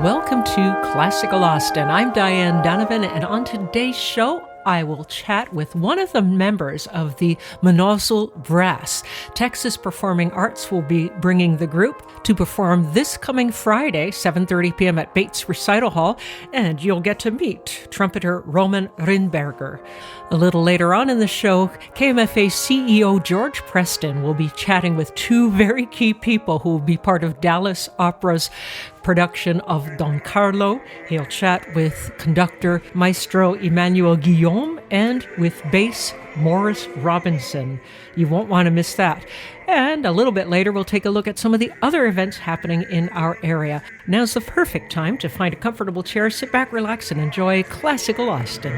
Welcome to Classical Austin. I'm Diane Donovan, and on today's show, I will chat with one of the members of the Mnozil Brass. Texas Performing Arts will be bringing the group to perform this coming Friday, 7:30 p.m. at Bates Recital Hall, and you'll get to meet trumpeter Roman Reinberger. A little later on in the show, KMFA CEO George Preston will be chatting with two very key people who will be part of Dallas Opera's production of Don Carlo. He'll chat with conductor Maestro Emannuel Guillaume and with bass Morris Robinson. You won't want to miss that. And a little bit later, we'll take a look at some of the other events happening in our area. Now's the perfect time to find a comfortable chair, sit back, relax, and enjoy Classical Austin.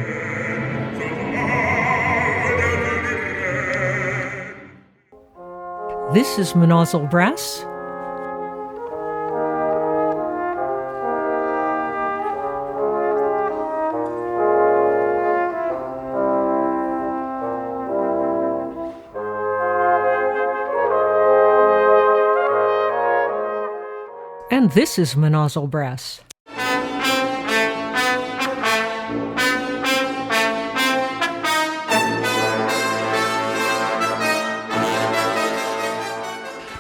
This is Mnozil Brass. And this is Mnozil Brass.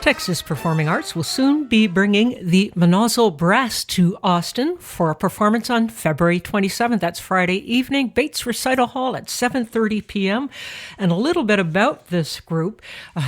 Texas Performing Arts will soon be bringing the Mnozil Brass to Austin for a performance on February 27th. That's Friday evening, Bates Recital Hall at 7:30 p.m. And a little bit about this group.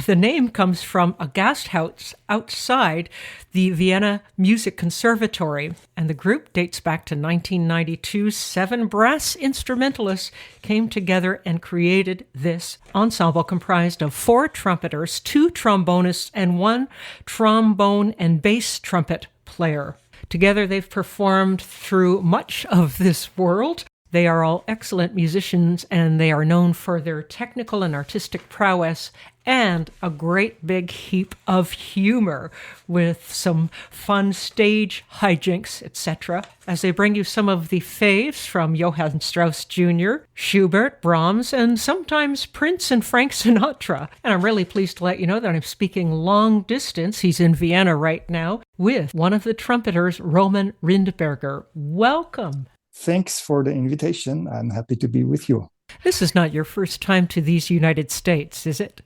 The name comes from a guest house outside the Vienna Music Conservatory, and the group dates back to 1992. 7 brass instrumentalists came together and created this ensemble comprised of 4 trumpeters, 2 trombonists, and 1 trombone and bass trumpet player. Together, they've performed through much of this world. They are all excellent musicians, and they are known for their technical and artistic prowess and a great big heap of humor with some fun stage hijinks, etc., as they bring you some of the faves from Johann Strauss Jr., Schubert, Brahms, and sometimes Prince and Frank Sinatra. And I'm really pleased to let you know that I'm speaking long distance. He's in Vienna right now with one of the trumpeters, Roman Reinberger. Welcome. Thanks for the invitation. I'm happy to be with you. This is not your first time to these United States, is it?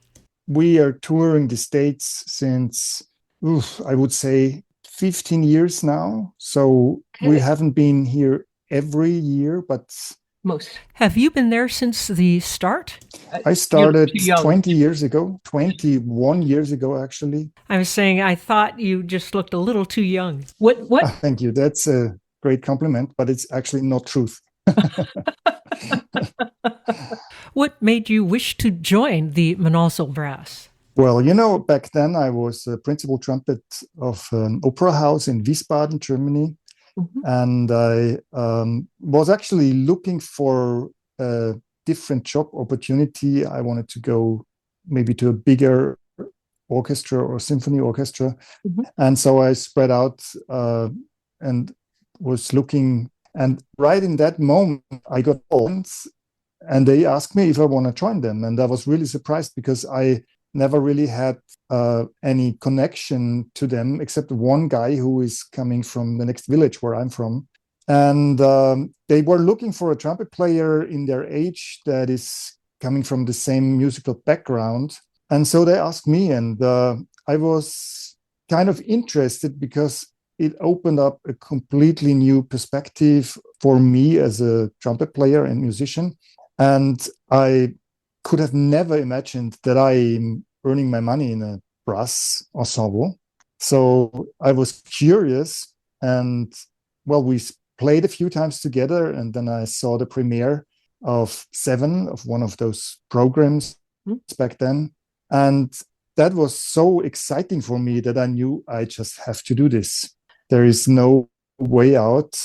We are touring the States since, I would say, 15 years now. So we haven't been here every year, but most. Have you been there since the start? I started 20 years ago, 21 years ago, actually. I was saying, I thought you just looked a little too young. What? Thank you. That's a great compliment, but it's actually not truth. What made you wish to join the Mnozil Brass? Well, back then I was a principal trumpet of an opera house in Wiesbaden, Germany. Mm-hmm. And I was actually looking for a different job opportunity. I wanted to go maybe to a bigger orchestra or symphony orchestra. Mm-hmm. And so I spread out and was looking. And right in that moment, I got called and they asked me if I want to join them. And I was really surprised because I never really had any connection to them except one guy who is coming from the next village where I'm from. And they were looking for a trumpet player in their age that is coming from the same musical background. And so they asked me, and I was kind of interested because it opened up a completely new perspective for me as a trumpet player and musician. And I could have never imagined that I'm earning my money in a brass ensemble. So I was curious, and we played a few times together, and then I saw the premiere of 7 of one of those programs back then. And that was so exciting for me that I knew I just have to do this. There is no way out.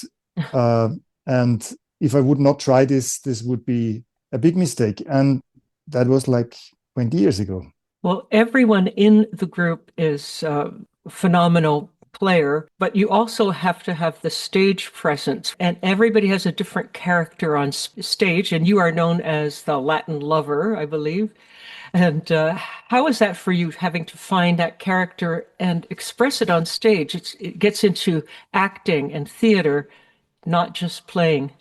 And if I would not try this, this would be a big mistake. And that was like 20 years ago. Well, everyone in the group is a phenomenal player, but you also have to have the stage presence. And everybody has a different character on stage. And you are known as the Latin lover, I believe. And how is that for you, having to find that character and express it on stage? It gets into acting and theater, not just playing.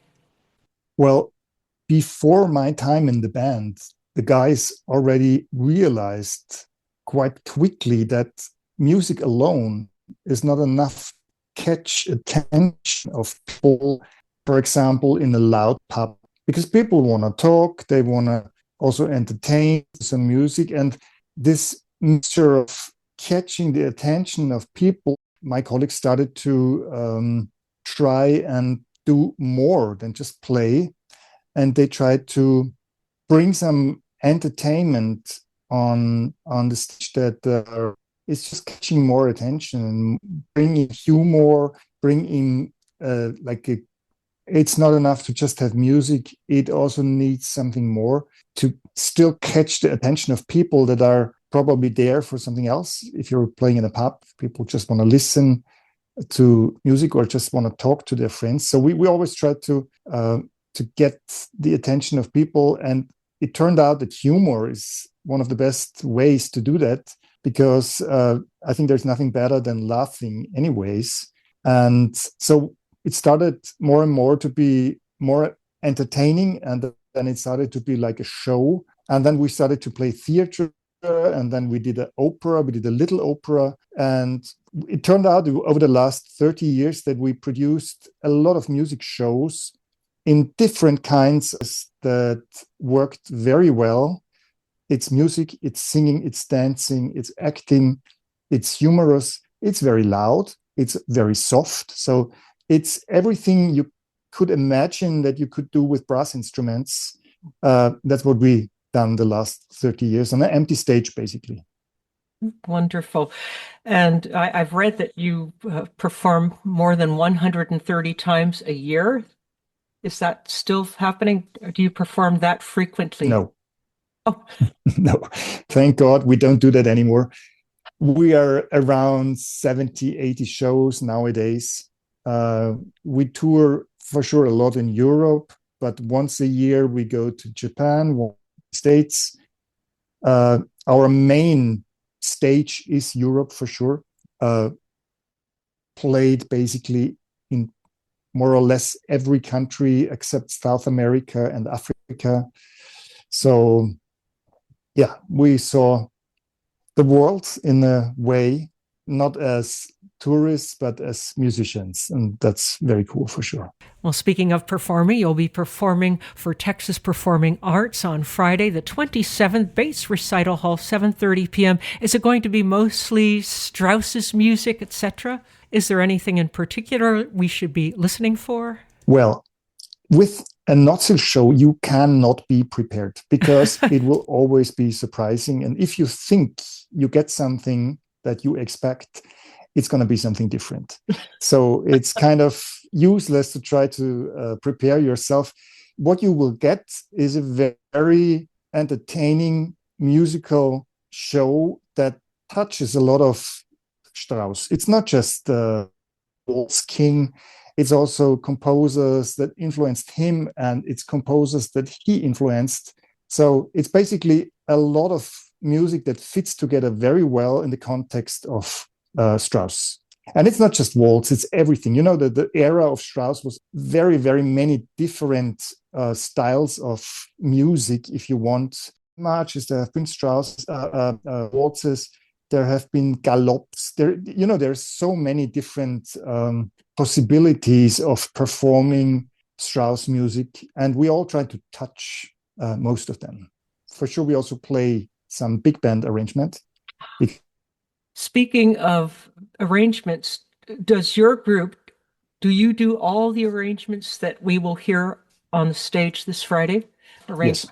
Well, before my time in the band, the guys already realized quite quickly that music alone is not enough to catch attention of people, for example, in a loud pub, because people want to talk, they want to also entertain some music. And this mixture of catching the attention of people, my colleagues started to try and do more than just play, and they tried to bring some entertainment on the stage that is just catching more attention and bringing humor, bringing like it's not enough to just have music. It also needs something more to still catch the attention of people that are probably there for something else. If you're playing in a pub, people just want to listen to music or just want to talk to their friends. So we always try to get the attention of people. And it turned out that humor is one of the best ways to do that, because I think there's nothing better than laughing anyways. And so it started more and more to be more entertaining, and then it started to be like a show. And then we started to play theater, and then we did an opera, we did a little opera. And it turned out over the last 30 years that we produced a lot of music shows in different kinds that worked very well. It's music, it's singing, it's dancing, it's acting, it's humorous, it's very loud, it's very soft. So it's everything you could imagine that you could do with brass instruments. That's what we done the last 30 years on an empty stage, basically. Wonderful. And I've read that you perform more than 130 times a year. Is that still happening? Or do you perform that frequently? No. Oh. No, thank God we don't do that anymore. We are around 70, 80 shows nowadays. We tour for sure a lot in Europe, but once a year we go to Japan, States. Our main stage is Europe for sure. Played basically in more or less every country except South America and Africa. So yeah, we saw the world in a way, not as tourists, but as musicians. And that's very cool for sure. Well, speaking of performing, you'll be performing for Texas Performing Arts on Friday, the 27th, Bates Recital Hall, 7:30 p.m. Is it going to be mostly Strauss's music, etc.? Is there anything in particular we should be listening for? Well, with a Knotzil show, you cannot be prepared because it will always be surprising. And if you think you get something that you expect, it's going to be something different. So it's kind of useless to try to prepare yourself. What you will get is a very entertaining musical show that touches a lot of Strauss. It's not just Waltz King. It's also composers that influenced him, and it's composers that he influenced. So it's basically a lot of music that fits together very well in the context of Strauss. And it's not just waltz, it's everything. You know, the era of Strauss was very, very many different styles of music, if you want. Marches, there have been Strauss waltzes, there have been galops. There's so many different possibilities of performing Strauss music, and we all try to touch most of them. For sure, we also play some big band arrangement. Speaking of arrangements, do you do all the arrangements that we will hear on the stage this Friday? Yes.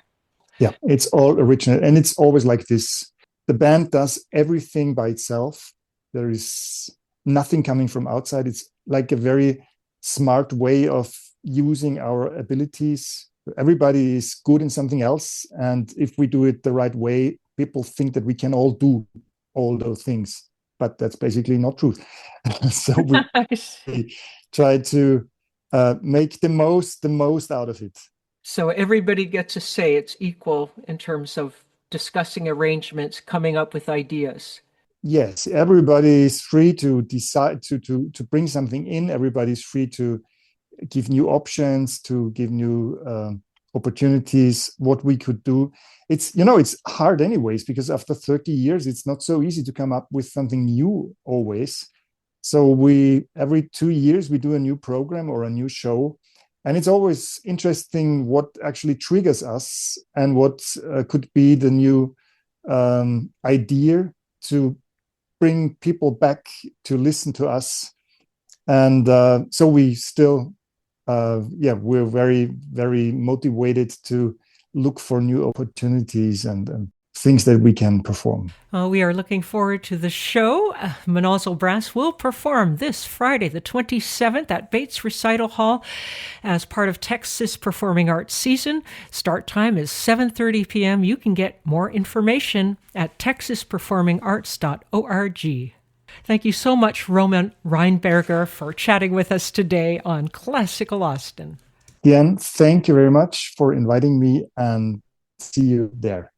Yeah, it's all original, and it's always like this. The band does everything by itself. There is nothing coming from outside. It's like a very smart way of using our abilities. Everybody is good in something else. And if we do it the right way, people think that we can all do all those things. But that's basically not true. So we try to make the most out of it. So everybody gets a say. It's equal in terms of discussing arrangements, coming up with ideas. Yes, everybody is free to decide to bring something in. Everybody's free to give new options, to give new opportunities, what we could do. It's hard anyways, because after 30 years, it's not so easy to come up with something new always. So every 2 years, we do a new program or a new show. And it's always interesting what actually triggers us and what could be the new idea to bring people back to listen to us. And so we still, we're very, very motivated to look for new opportunities and things that we can perform. We are looking forward to the show. Mnozil Brass will perform this Friday, the 27th, at Bates Recital Hall as part of Texas Performing Arts Season. Start time is 7:30 p.m. You can get more information at texasperformingarts.org. Thank you so much, Roman Reinberger, for chatting with us today on Classical Austin. Again, thank you very much for inviting me, and see you there.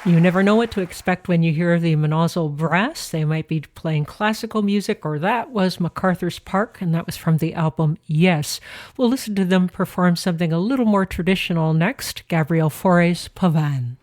You never know what to expect when you hear the Mnozil Brass. They might be playing classical music, or that was MacArthur's Park, and that was from the album Yes. We'll listen to them perform something a little more traditional next, Gabriel Fauré's Pavane.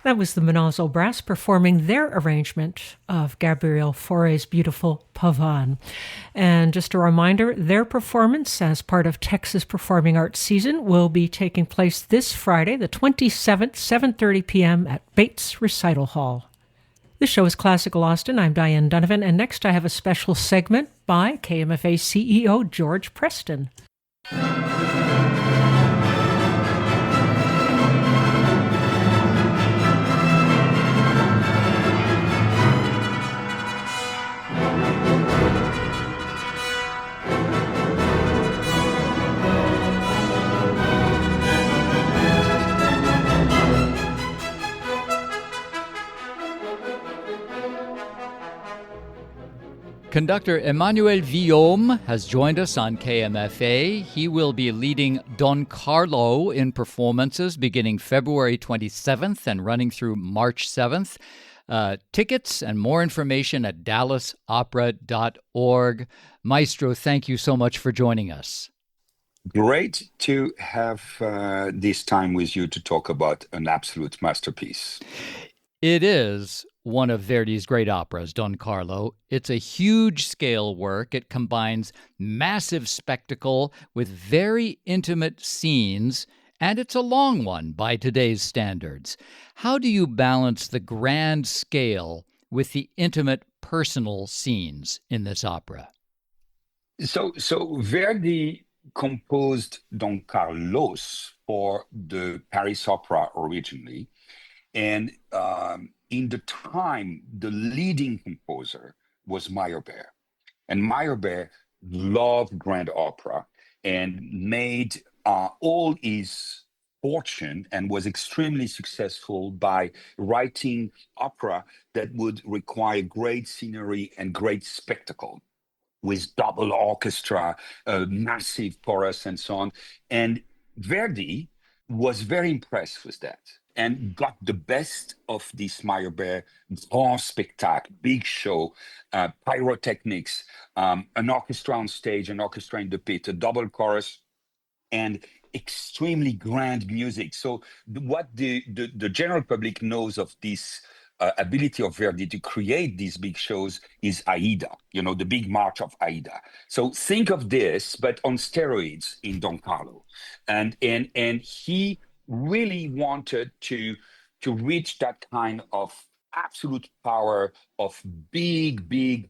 That was the Mnozil Brass performing their arrangement of Gabriel Fauré's beautiful Pavane. And just a reminder, their performance as part of Texas Performing Arts season will be taking place this Friday, the 27th, 7:30 p.m. at Bates Recital Hall. This show is Classical Austin. I'm Diane Donovan, and next I have a special segment by KMFA CEO George Preston. Conductor Emannuel Guillaume has joined us on KMFA. He will be leading Don Carlo in performances beginning February 27th and running through March 7th. Tickets and more information at dallasopera.org. Maestro, thank you so much for joining us. Great to have this time with you to talk about an absolute masterpiece. It is one of Verdi's great operas, Don Carlo. It's a huge-scale work. It combines massive spectacle with very intimate scenes, and it's a long one by today's standards. How do you balance the grand scale with the intimate, personal scenes in this opera? So Verdi composed Don Carlos for the Paris Opera originally, and in the time, the leading composer was Meyerbeer. And Meyerbeer loved grand opera and made all his fortune and was extremely successful by writing opera that would require great scenery and great spectacle with double orchestra, massive chorus, and so on. And Verdi was very impressed with that and got the best of this Meyerbeer grand spectacle, big show, pyrotechnics, an orchestra on stage, an orchestra in the pit, a double chorus, and extremely grand music. So what the general public knows of this ability of Verdi to create these big shows is Aida, the big march of Aida. So think of this, but on steroids in Don Carlo. And he really wanted to reach that kind of absolute power of big,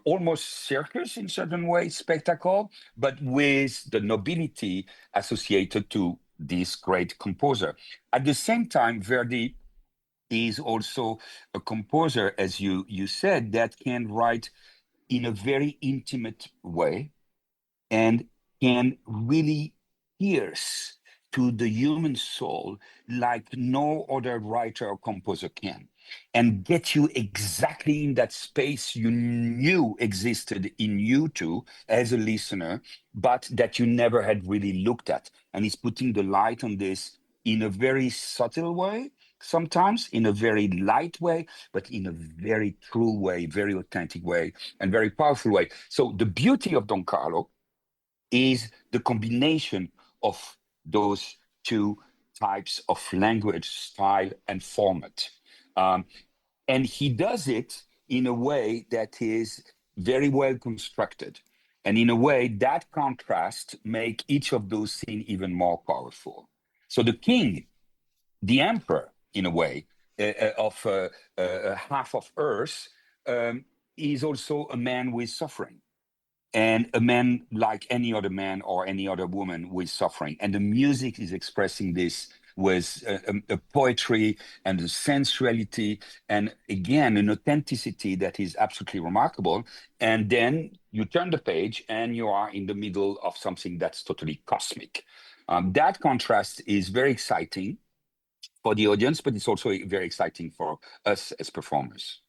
almost circus in certain ways, spectacle, but with the nobility associated to this great composer. At the same time, Verdi is also a composer, as you said, that can write in a very intimate way and can really pierce to the human soul like no other writer or composer can, and get you exactly in that space you knew existed in you too as a listener, but that you never had really looked at. And he's putting the light on this in a very subtle way, sometimes in a very light way, but in a very true way, very authentic way, and very powerful way. So the beauty of Don Carlo is the combination of those two types of language, style, and format. And he does it in a way that is very well constructed. And in a way, that contrast make each of those scenes even more powerful. So the king, the emperor, in a way, of half of Earth, is also a man with suffering. And a man like any other man or any other woman with suffering. And the music is expressing this with a poetry and a sensuality, and again, an authenticity that is absolutely remarkable. And then you turn the page and you are in the middle of something that's totally cosmic. That contrast is very exciting for the audience, but it's also very exciting for us as performers.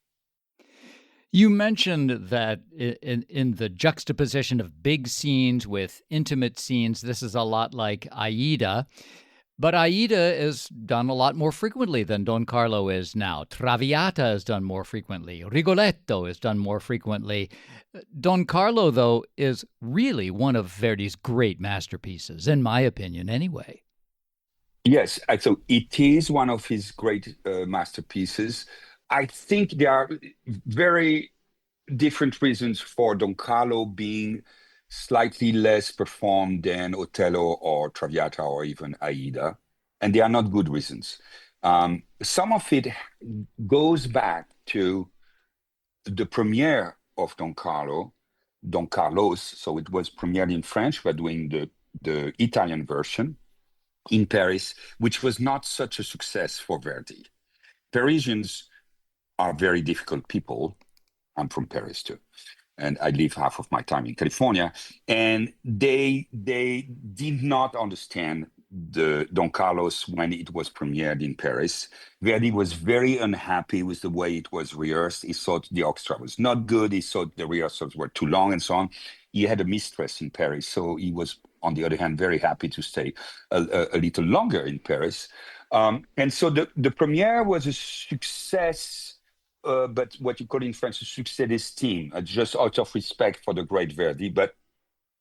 You mentioned that in the juxtaposition of big scenes with intimate scenes, this is a lot like Aida. But Aida is done a lot more frequently than Don Carlo is now. Traviata is done more frequently. Rigoletto is done more frequently. Don Carlo, though, is really one of Verdi's great masterpieces, in my opinion, anyway. Yes, so it is one of his great masterpieces. I think there are very different reasons for Don Carlo being slightly less performed than Otello or Traviata or even Aida, and they are not good reasons. Some of it goes back to the premiere of Don Carlos. So it was premiered in French. We're doing the Italian version in Paris, which was not such a success for Verdi. Parisians are very difficult people. I'm from Paris too, and I live half of my time in California. And they did not understand the Don Carlos when it was premiered in Paris. Verdi was very unhappy with the way it was rehearsed. He thought the orchestra was not good. He thought the rehearsals were too long and so on. He had a mistress in Paris, so he was, on the other hand, very happy to stay a little longer in Paris. And so the premiere was a success, but what you call in French a succès d'estime, just out of respect for the great Verdi, but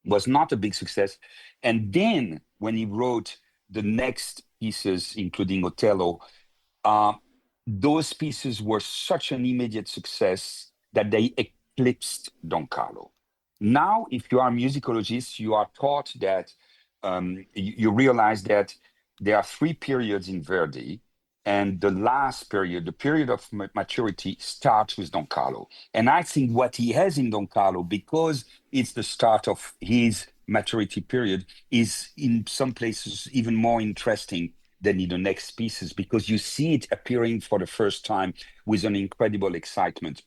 was not a big success. And then when he wrote the next pieces, including Otello, those pieces were such an immediate success that they eclipsed Don Carlo. Now, if you are a musicologist, you are taught that you realize that there are three periods in Verdi, and the last period, the period of maturity, starts with Don Carlo. And I think what he has in Don Carlo, because it's the start of his maturity period, is in some places even more interesting than in the next pieces, because you see it appearing for the first time with an incredible excitement.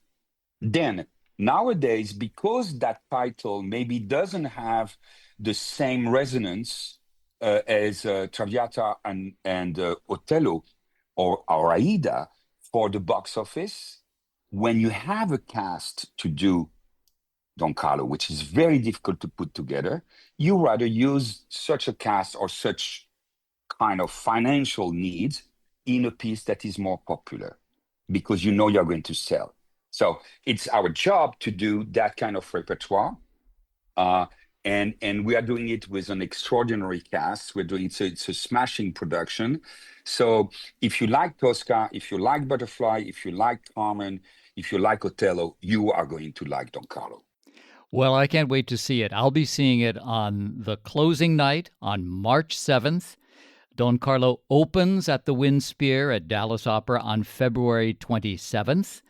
Then, nowadays, because that title maybe doesn't have the same resonance as Traviata and Otello or Aida for the box office, when you have a cast to do Don Carlo, which is very difficult to put together, you rather use such a cast or such kind of financial needs in a piece that is more popular, because you know you're going to sell. So it's our job to do that kind of repertoire. And we are doing it with an extraordinary cast. It's a smashing production. So if you like Tosca, if you like Butterfly, if you like Carmen, if you like Otello, you are going to like Don Carlo. Well, I can't wait to see it. I'll be seeing it on the closing night on March 7th. Don Carlo opens at the Windspear at Dallas Opera on February 27th.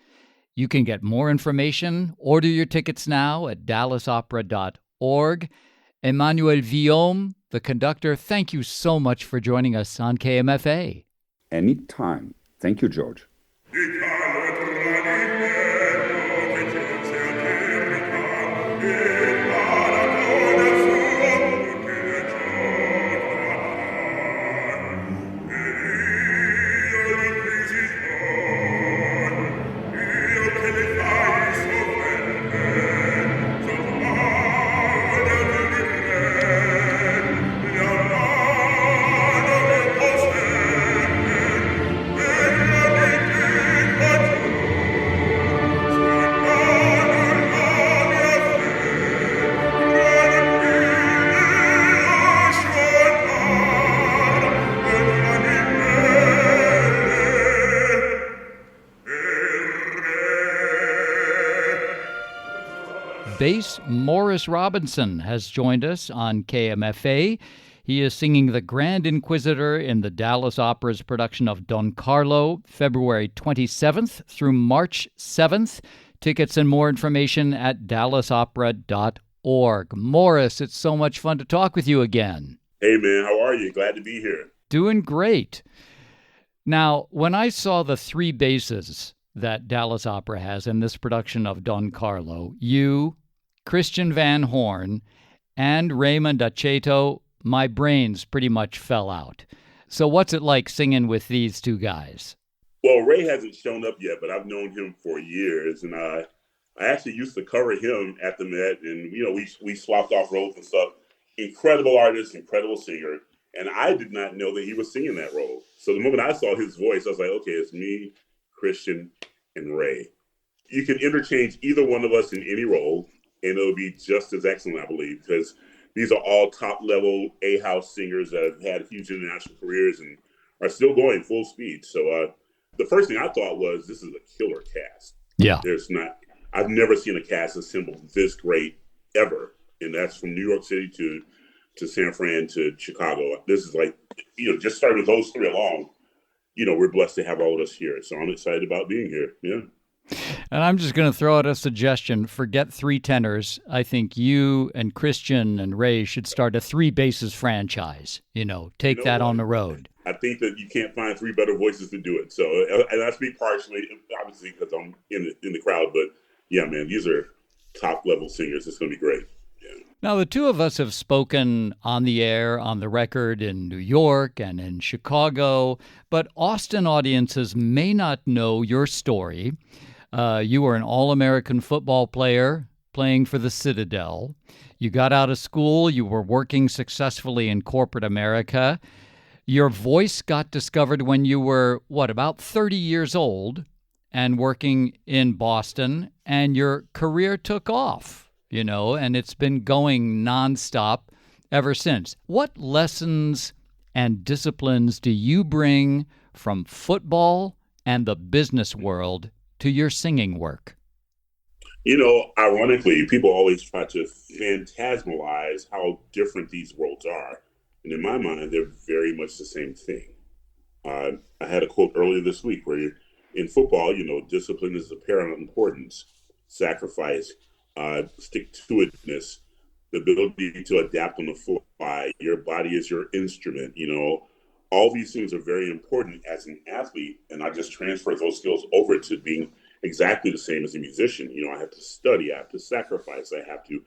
You can get more information, order your tickets now at dallasopera.org. Emannuel Guillaume, the conductor, thank you so much for joining us on KMFA. Anytime. Thank you, George. Bass Morris Robinson has joined us on KMFA. He is singing the Grand Inquisitor in the Dallas Opera's production of Don Carlo, February 27th through March 7th. Tickets and more information at dallasopera.org. Morris, it's so much fun to talk with you again. Hey, man, how are you? Glad to be here. Doing great. Now, when I saw the three basses that Dallas Opera has in this production of Don Carlo, you, Christian Van Horn, and Raymond Aceto, my brains pretty much fell out. So what's it like singing with these two guys? Well, Ray hasn't shown up yet, but I've known him for years, and I actually used to cover him at the Met, and we swapped off roles and stuff. Incredible artist, incredible singer, and I did not know that he was singing that role. So the moment I saw his voice, I was like, okay, it's me, Christian, and Ray. You can interchange either one of us in any role, and it'll be just as excellent, I believe, because these are all top level A house singers that have had huge international careers and are still going full speed. So the first thing I thought was, this is a killer cast. Yeah. I've never seen a cast assembled this great ever. And that's from New York City to San Fran to Chicago. This is like, just starting with those three along, we're blessed to have all of us here. So I'm excited about being here. Yeah. And I'm just going to throw out a suggestion. Forget three tenors. I think you and Christian and Ray should start a three basses franchise. Take that on the road. I think that you can't find three better voices to do it. So, and I speak partially, obviously, because I'm in the crowd. But yeah, man, these are top level singers. It's going to be great. Yeah. Now, the two of us have spoken on the air, on the record in New York and in Chicago, but Austin audiences may not know your story. You were an All-American football player playing for the Citadel. You got out of school. You were working successfully in corporate America. Your voice got discovered when you were, about 30 years old and working in Boston, and your career took off, and it's been going nonstop ever since. What lessons and disciplines do you bring from football and the business world to your singing work? Ironically, people always try to phantasmalize how different these worlds are. And in my mind, they're very much the same thing. I had a quote earlier this week where in football, discipline is of paramount importance, sacrifice, stick-to-itness, the ability to adapt on the fly. Your body is your instrument. All these things are very important as an athlete, and I just transfer those skills over to being exactly the same as a musician. I have to study, I have to sacrifice, I have to,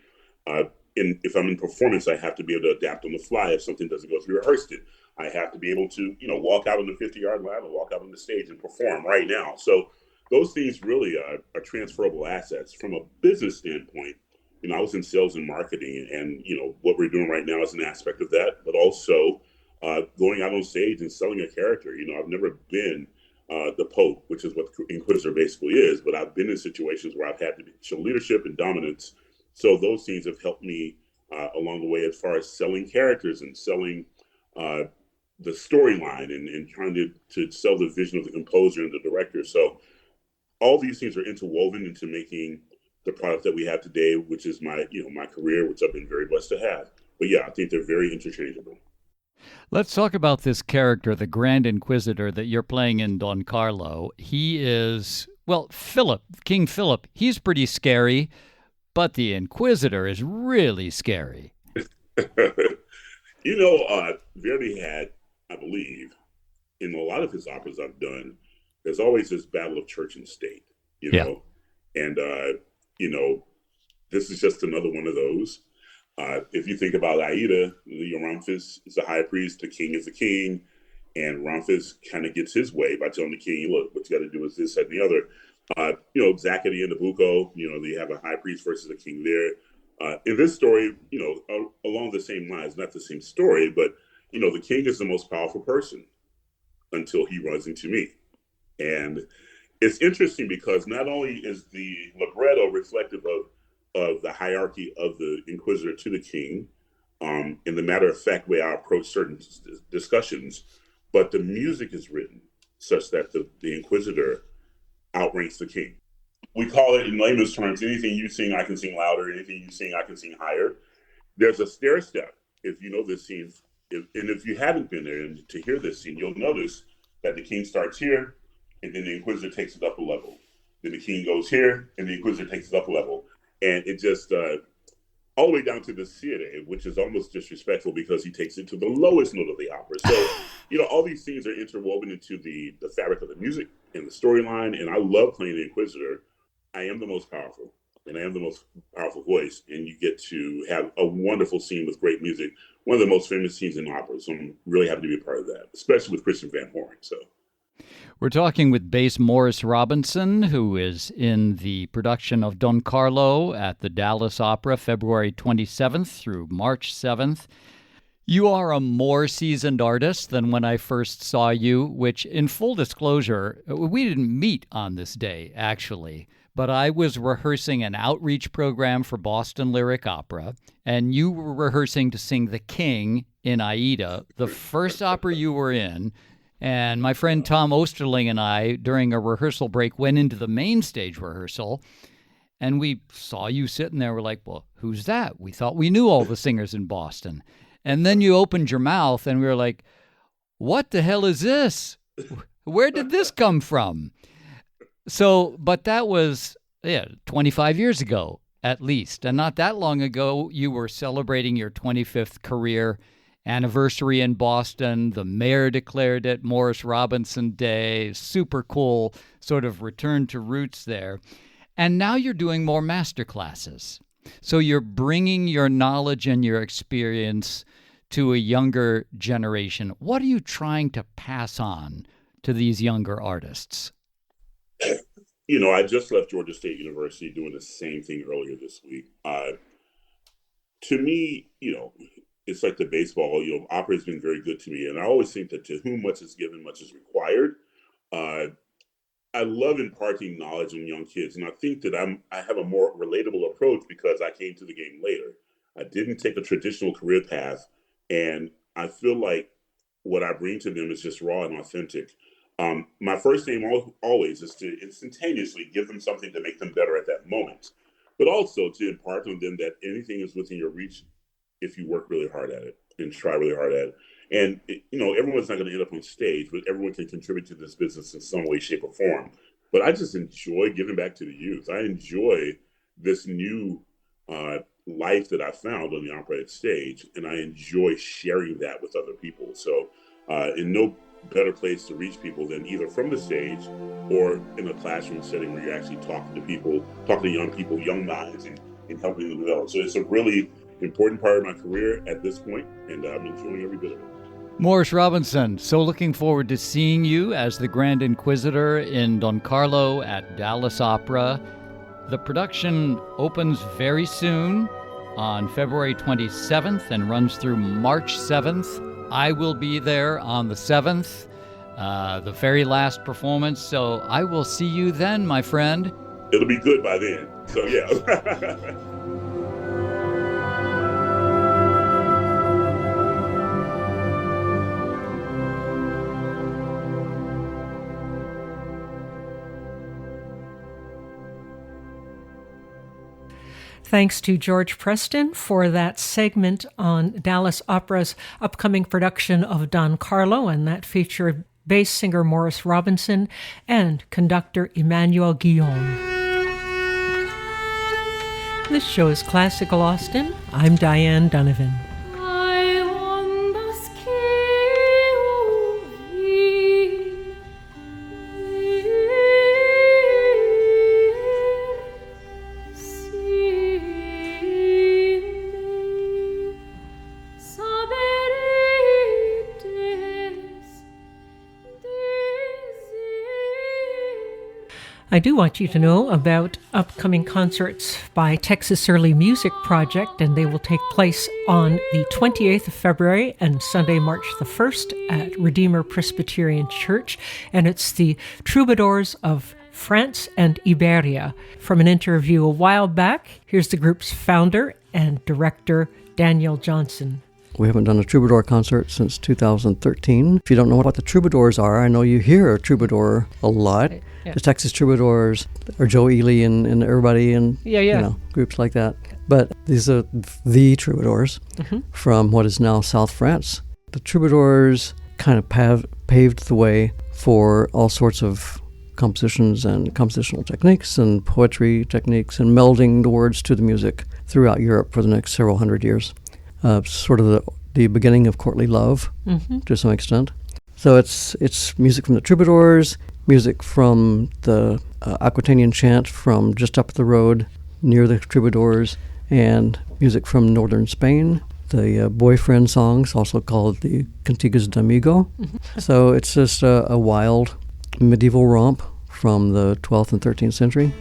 if I'm in performance, I have to be able to adapt on the fly if something doesn't go as we rehearsed it. I have to be able to, walk out on the 50-yard line or walk out on the stage and perform right now. So those things really are transferable assets. From a business standpoint, I was in sales and marketing, and, what we're doing right now is an aspect of that, but also going out on stage and selling a character. I've never been the Pope, which is what Inquisitor basically is, but I've been in situations where I've had to show leadership and dominance. So those things have helped me along the way as far as selling characters and selling the storyline and trying to sell the vision of the composer and the director. So all these things are interwoven into making the product that we have today, which is my career, which I've been very blessed to have. But yeah, I think they're very interchangeable. Let's talk about this character, the Grand Inquisitor that you're playing in Don Carlo. He is, King Philip. He's pretty scary, but the Inquisitor is really scary. Verdi had, I believe, in a lot of his operas I've done, there's always this battle of church and state, know, and, this is just another one of those. If you think about Aida, Ramphis is the high priest, the king is the king, and Ramphis kind of gets his way by telling the king, look, what you got to do is this, that, and the other. Zachetti and Nabucco, they have a high priest versus a king there. In this story, along the same lines, not the same story, but, the king is the most powerful person until he runs into me. And it's interesting because not only is the libretto reflective of the hierarchy of the Inquisitor to the king, in the matter-of-fact way I approach certain discussions, but the music is written such that the Inquisitor outranks the king. We call it, in layman's terms, anything you sing, I can sing louder. Anything you sing, I can sing higher. There's a stair step. If you know this scene, and if you haven't been there and to hear this scene, you'll notice that the king starts here, and then the Inquisitor takes it up a level. Then the king goes here, and the Inquisitor takes it up a level. And it just, all the way down to the theater, which is almost disrespectful because he takes it to the lowest note of the opera. So, all these things are interwoven into the fabric of the music and the storyline. And I love playing the Inquisitor. I am the most powerful, and I am the most powerful voice. And you get to have a wonderful scene with great music, one of the most famous scenes in opera. So I'm really happy to be a part of that, especially with Christian Van Horn. So. We're talking with bass Morris Robinson, who is in the production of Don Carlo at the Dallas Opera, February 27th through March 7th. You are a more seasoned artist than when I first saw you, which, in full disclosure, we didn't meet on this day, actually. but I was rehearsing an outreach program for Boston Lyric Opera, and you were rehearsing to sing The King in Aida, the first opera you were in. And my friend Tom Osterling and I, during a rehearsal break, went into the main stage rehearsal, and we saw you sitting there. We're like, well, who's that? We thought we knew all the singers in Boston. And then you opened your mouth, and we were like, what the hell is this? Where did this come from? So, but that was 25 years ago, at least. And not that long ago, you were celebrating your 25th career anniversary in Boston. The mayor declared it Morris Robinson Day. Super cool sort of return to roots there. And now you're doing more master classes. So you're bringing your knowledge and your experience to a younger generation. What are you trying to pass on to these younger artists? You know, I just left Georgia State University doing the same thing earlier this week. To me, you know, it's like the baseball, you know, opera has been very good to me. And I always think that to whom much is given, much is required. I love imparting knowledge on young kids. And I think that I have a more relatable approach because I came to the game later. I didn't take a traditional career path. And I feel like what I bring to them is just raw and authentic. My first aim always is to instantaneously give them something to make them better at that moment, but also to impart on them that anything is within your reach if you work really hard at it and try really hard at it. And, you know, everyone's not going to end up on stage, but everyone can contribute to this business in some way, shape, or form. But I just enjoy giving back to the youth. I enjoy this new life that I found on the operatic stage, and I enjoy sharing that with other people. So in no better place to reach people than either from the stage or in a classroom setting where you're actually talking to people, talking to young people, young minds, and helping them develop. So it's a really important part of my career at this point, and I'm enjoying every bit of it. Morris Robinson, so looking forward to seeing you as the Grand Inquisitor in Don Carlo at Dallas Opera. The production opens very soon on February 27th and runs through March 7th. I will be there on the 7th, the very last performance, so I will see you then, my friend. It'll be good by then, so yeah. Thanks to George Preston for that segment on Dallas Opera's upcoming production of Don Carlo, and that featured bass singer Morris Robinson and conductor Emannuel Guillaume. This show is Classical Austin. I'm Diane Donovan. I do want you to know about upcoming concerts by Texas Early Music Project, and they will take place on the 28th of February and Sunday, March the 1st at Redeemer Presbyterian Church, and it's the Troubadours of France and Iberia. From an interview a while back, here's the group's founder and director, Daniel Johnson. We haven't done a troubadour concert since 2013. If you don't know what the troubadours are, I know you hear a troubadour a lot. Yeah. The Texas Troubadours, or Joe Ely and everybody, and you know, groups like that. But these are the troubadours from what is now South France. The troubadours kind of paved the way for all sorts of compositions and compositional techniques and poetry techniques and melding the words to the music throughout Europe for the next several hundred years. Sort of the beginning of courtly love to some extent. So it's music from the troubadours, music from the Aquitanian chant from just up the road near the troubadours, and music from northern Spain, the boyfriend songs, also called the Cantigas de Amigo. So it's just a wild medieval romp from the 12th and 13th century.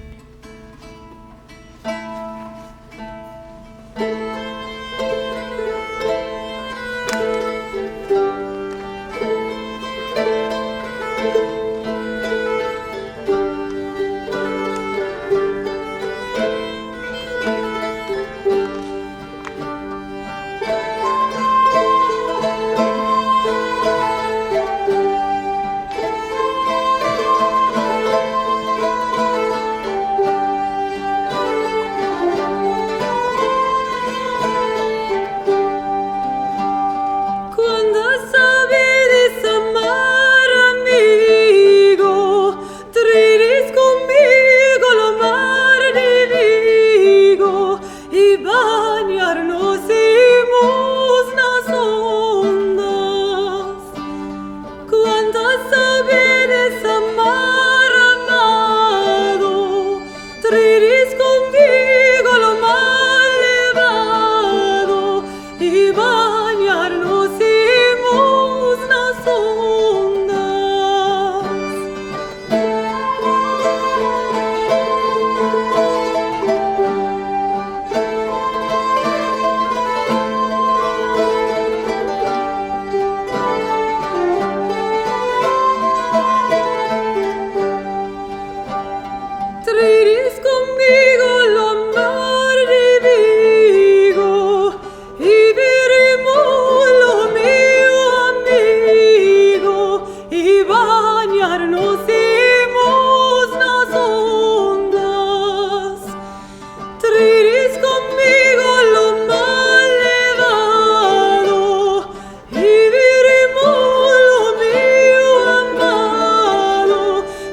Tridis conmigo la mar de Vigo y veremos lo mio amigo y bañarnos hemos nas ondas. Tridis conmigo lo mal levado y veremos lo mio amado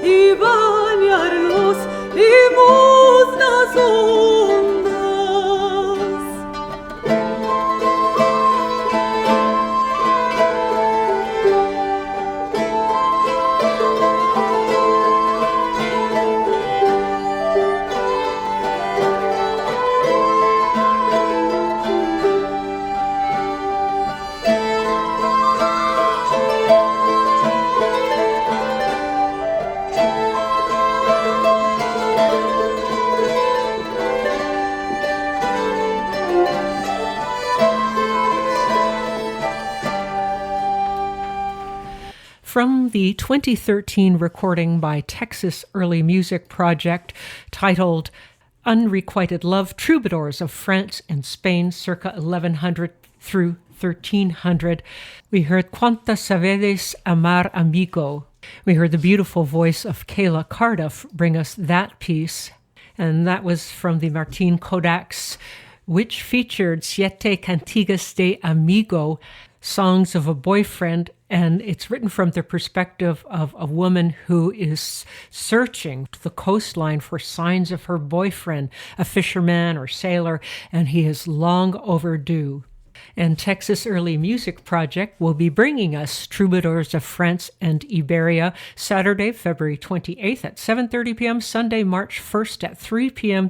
y bañarnos hemos nas ondas. From the 2013 recording by Texas Early Music Project titled Unrequited Love, Troubadours of France and Spain circa 1100 through 1300, we heard Quanta Sabedes Amar Amigo. We heard the beautiful voice of Kayla Cardiff bring us that piece, and that was from the Martin Kodaks, which featured Siete Cantigas de Amigo, songs of a boyfriend, and it's written from the perspective of a woman who is searching the coastline for signs of her boyfriend, a fisherman or sailor, and he is long overdue. And Texas Early Music Project will be bringing us Troubadours of France and Iberia Saturday, February 28th at 7:30 p.m., Sunday, March 1st at 3 p.m.,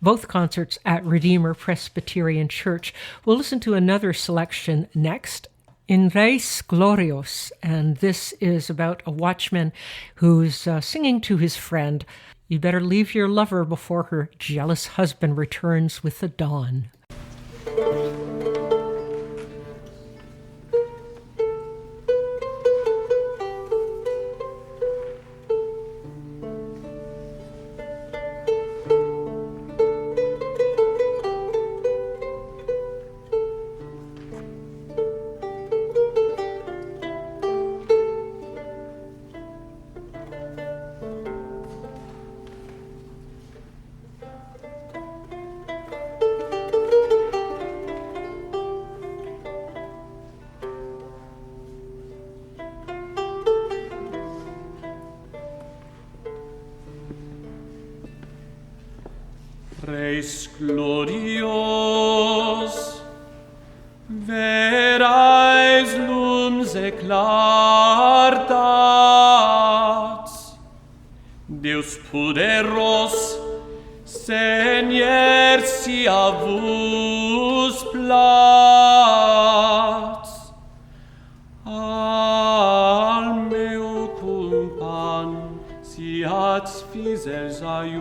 both concerts at Redeemer Presbyterian Church. We'll listen to another selection next, In Reis Glorios, and this is about a watchman who's singing to his friend, "You better leave your lover before her jealous husband returns with the dawn." Reis glorios, verais lums eclartats, Deus poderos, Seigneur, si a vos plats, al meu compan, si ats fizels aiuta,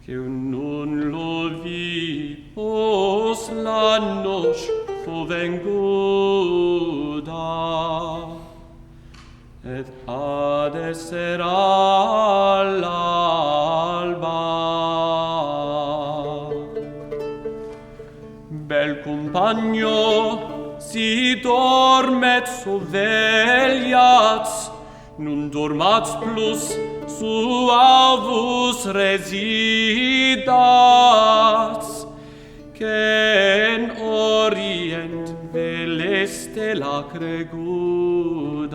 que nun lo vi pos la noche fovenguda, et ad essera l'alba. Bel compagno, si dormet sovegliats, nun dormats plus suavus residats, che in orient veleste la creguda.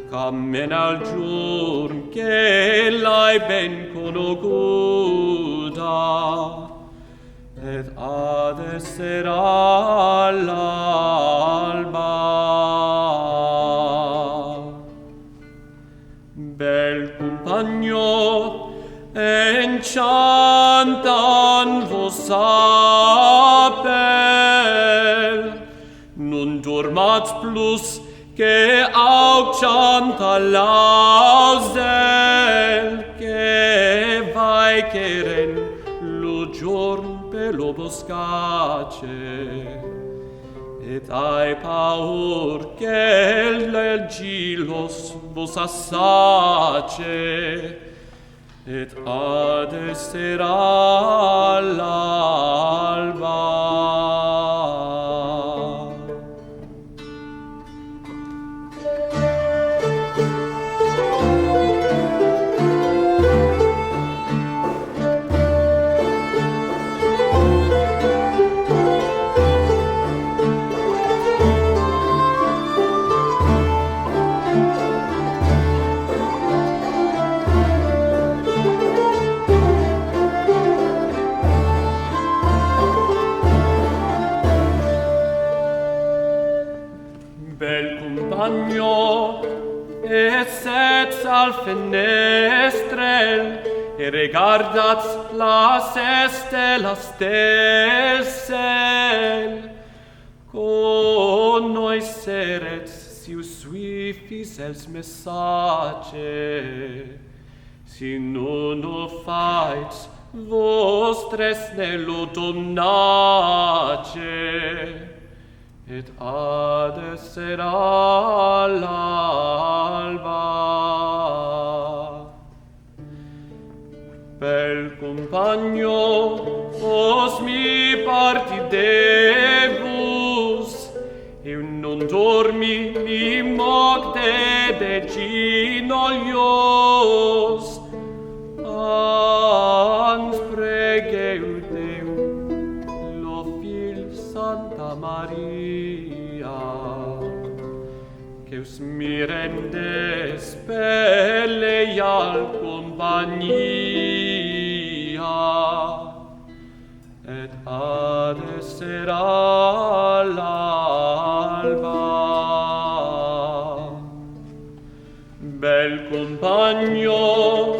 Camen al giorn che l'hai ben conoscuta, et ad essera l'alba. Bel compagno, enchantan vos appel, non dormats plus che au chanta lauzel, che vai cheren lo giorn pe lo boscace, et ai paur che l'egilos vos assace, et adessera l'alba. Essetz al fenestrel, e regardatz las estelas del cel. Con noi seretz, sius suifis els messace, si non o faits vostres nello domnace, et adessera l'alba. Bel compagno, os mi partidebus, eu non dormi mi mocte de ginolios, ans pregeu Deu, lo fil Santa Maria, queus mi rendes leal compagnia, et adessera l'alba. Bel compagno,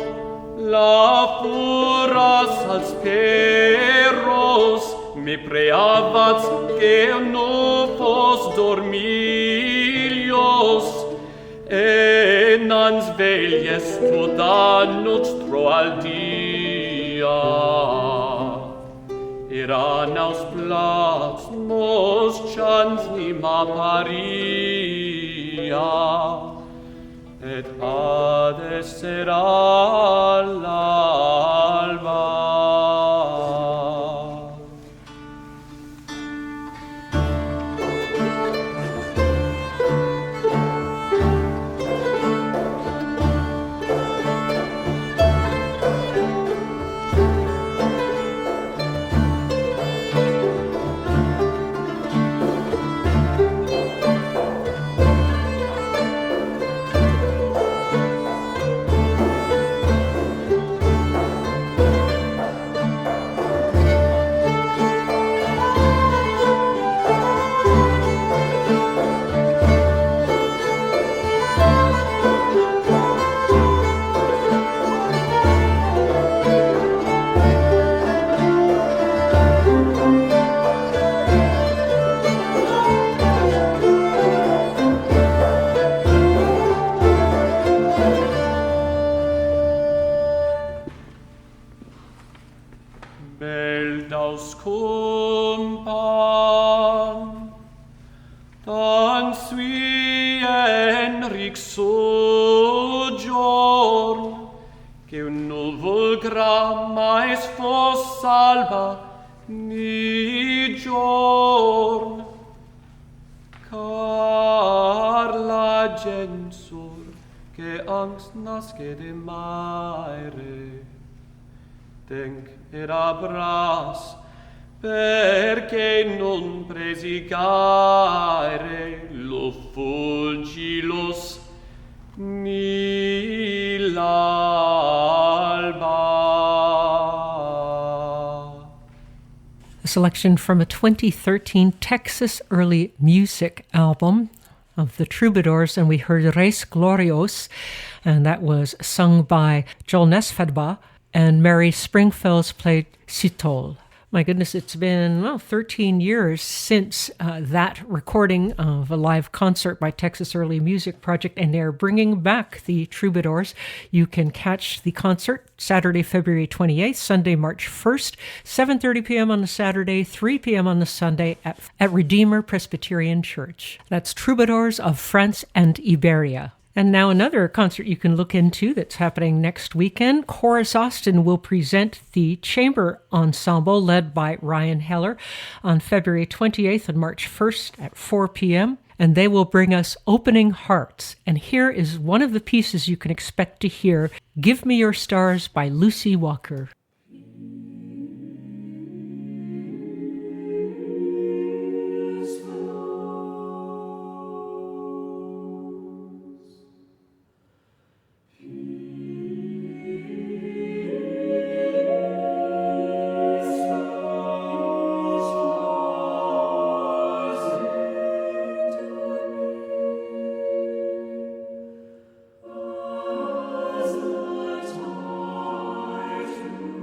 la furas als perros, me preavats que no fos dormilios, e nans velies toda nostro al dia. Eran aus plats mos chans nima paria, et adessera l'alba. Salva ni giorn, car la gensur che angst nasce de maire, denk era bras, perché non presigare lo fulgilos ni l'alba. A selection from a 2013 Texas early music album of the Troubadours, and we heard Res Glorios, and that was sung by Joel Nesfedba, and Mary Springfells played Sitol. My goodness, it's been 13 years since that recording of a live concert by Texas Early Music Project, and they're bringing back the Troubadours. You can catch the concert Saturday, February 28th, Sunday, March 1st, 7:30 p.m. on the Saturday, 3 p.m. on the Sunday at Redeemer Presbyterian Church. That's Troubadours of France and Iberia. And now another concert you can look into that's happening next weekend. Chorus Austin will present the Chamber Ensemble led by Ryan Heller on February 28th and March 1st at 4 p.m. And they will bring us Opening Hearts. And here is one of the pieces you can expect to hear, Give Me Your Stars by Lucy Walker. To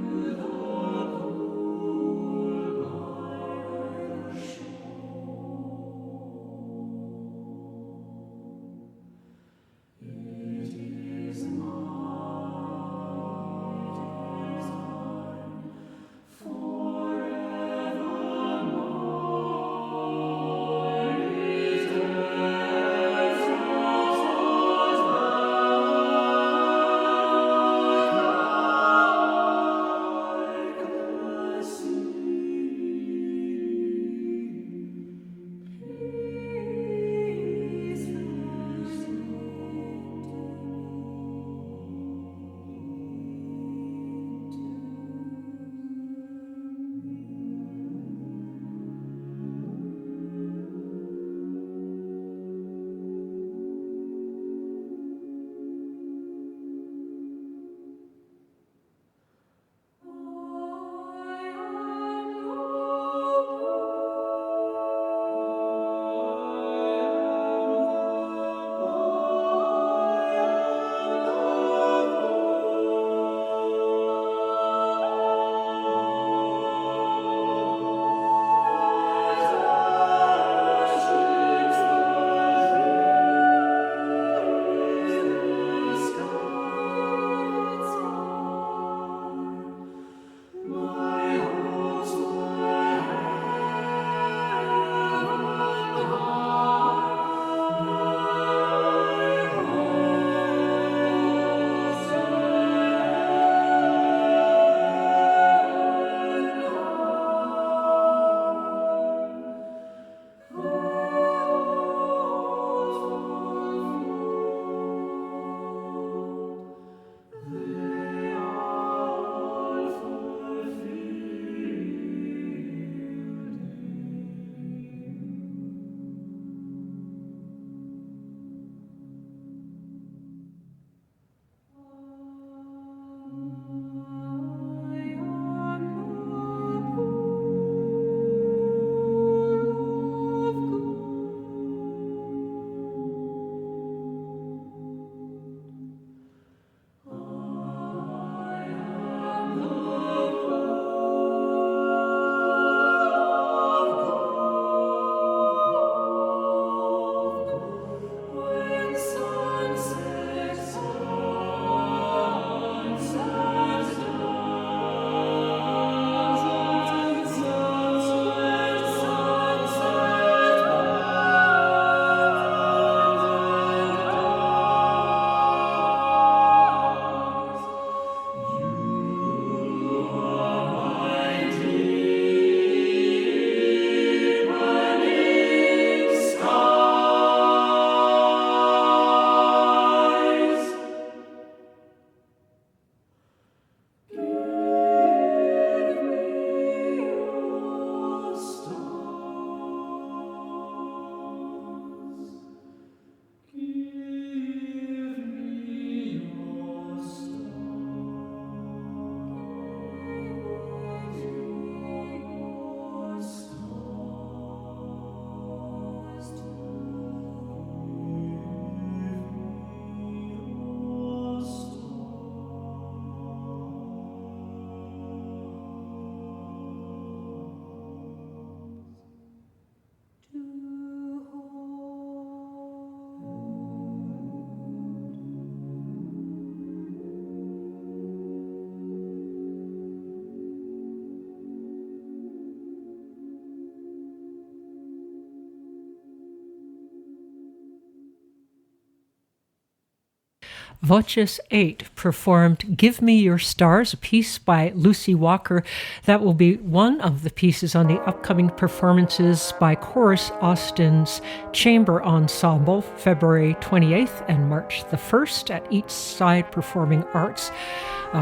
Voces 8 performed Give Me Your Stars, a piece by Lucy Walker. That will be one of the pieces on the upcoming performances by Chorus Austin's Chamber Ensemble, February 28th and March the 1st at Each Side Performing Arts,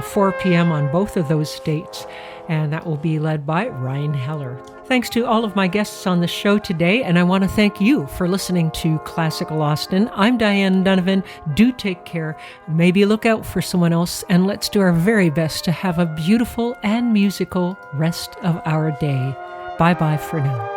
4 p.m. on both of those dates. And that will be led by Ryan Heller. Thanks to all of my guests on the show today, and I want to thank you for listening to Classical Austin. I'm Diane Donovan. Do take care. Maybe look out for someone else, and let's do our very best to have a beautiful and musical rest of our day. Bye-bye for now.